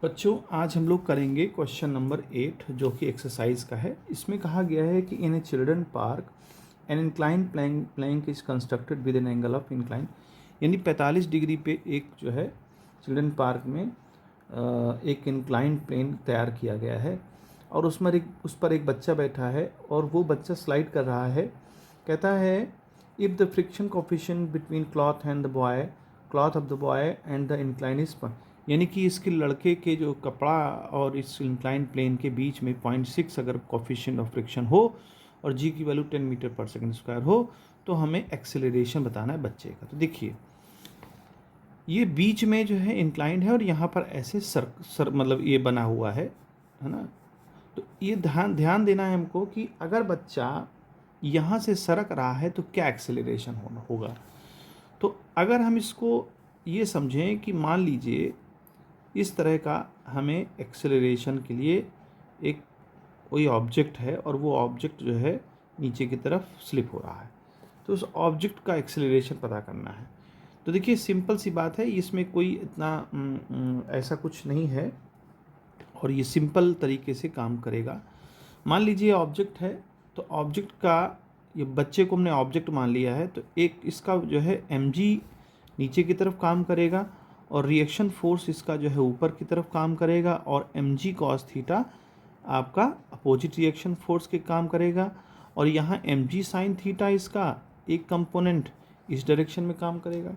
बच्चों आज हम लोग करेंगे क्वेश्चन नंबर 8 जो कि एक्सरसाइज का है। इसमें कहा गया है कि in a children park an incline plank is constructed with an angle of incline, यानी 45 डिग्री पे एक जो है चिल्ड्रन पार्क में एक इंक्लाइन प्लेन तैयार किया गया है और उस पर एक बच्चा बैठा है और वो बच्चा स्लाइड कर रहा है। कहता है if the friction coefficient between cloth of the boy and the incline is, यानी कि इसके लड़के के जो कपड़ा और इस इंक्लाइन प्लेन के बीच में 0.6 अगर कोफिशिएंट ऑफ फ्रिक्शन हो और जी की वैल्यू 10 मीटर पर सेकंड स्क्वायर हो तो हमें एक्सेलरेशन बताना है बच्चे का। तो देखिए ये बीच में जो है इंक्लाइंड है और यहाँ पर ऐसे मतलब ये बना हुआ है ना। तो ये ध्यान देना है हमको कि अगर बच्चा यहाँ से सरक रहा है तो क्या एक्सेलरेशन होगा। तो अगर हम इसको ये समझें कि मान लीजिए इस तरह का हमें एक्सेलरेशन के लिए एक कोई ऑब्जेक्ट है और वो ऑब्जेक्ट जो है नीचे की तरफ स्लिप हो रहा है, तो उस ऑब्जेक्ट का एक्सेलरेशन पता करना है। तो देखिए सिंपल सी बात है, इसमें कोई इतना ऐसा कुछ नहीं है और ये सिंपल तरीके से काम करेगा। मान लीजिए ऑब्जेक्ट है तो ऑब्जेक्ट का ये बच्चे को हमने ऑब्जेक्ट मान लिया है, तो एक इसका जो है mg नीचे की तरफ काम करेगा और रिएक्शन फोर्स इसका जो है ऊपर की तरफ काम करेगा और mg cos थीटा आपका अपोजिट रिएक्शन फोर्स के काम करेगा और यहाँ mg sin थीटा इसका एक कंपोनेंट इस डायरेक्शन में काम करेगा।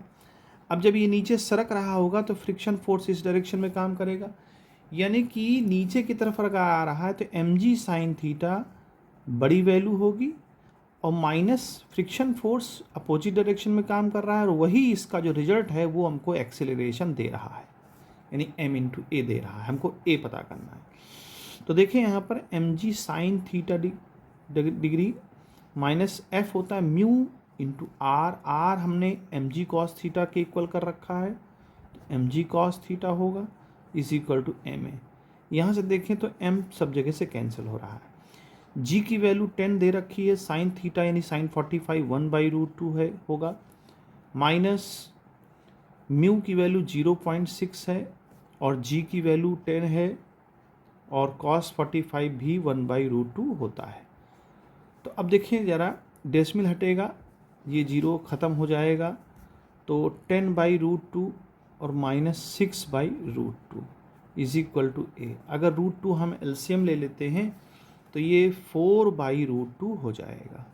अब जब ये नीचे सरक रहा होगा तो फ्रिक्शन फोर्स इस डायरेक्शन में काम करेगा, यानी कि नीचे की तरफ अगर आ रहा है तो mg sin थीटा बड़ी वैल्यू होगी और minus friction force opposite direction में काम कर रहा है और वही इसका जो रिजल्ट है वो हमको एक्सेलरेशन दे रहा है, यानी m/a दे रहा है। हमको a पता करना है। तो देखिए यहाँ पर mg sin theta degree minus f होता है म्यू इंटू r हमने mg cos थीटा के इक्वल कर रखा है, तो mg cos थीटा होगा इज इक्वल टू ma। यहाँ से देखें तो m सब जगह से कैंसिल हो रहा है। g की वैल्यू 10 दे रखी है, साइन थीटा यानी साइन 45 1/√2 है होगा, माइनस म्यू की वैल्यू 0.6 है और g की वैल्यू 10 है और cos 45 भी 1/√2 होता है। तो अब देखिए ज़रा डेसिमल हटेगा, ये 0 ख़त्म हो जाएगा, तो 10/√2 और minus 6/√2 is equal to a। अगर √2 हम एलसीएम ले लेते हैं तो ये 4/√2 हो जाएगा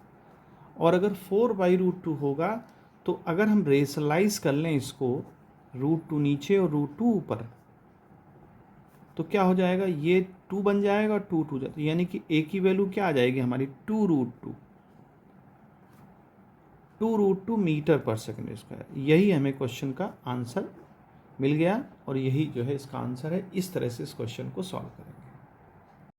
और अगर 4/√2 होगा तो अगर हम रेशनलाइज कर लें इसको √2 नीचे और √2 ऊपर तो क्या हो जाएगा, ये 2 बन जाएगा और 2 जाता है, यानी कि a की वैल्यू क्या आ जाएगी हमारी 2√2 मीटर पर सेकंड स्क्वायर। यही हमें क्वेश्चन का आंसर मिल गया और यही जो है इसका आंसर है। इस तरह से इस क्वेश्चन को सॉल्व करें।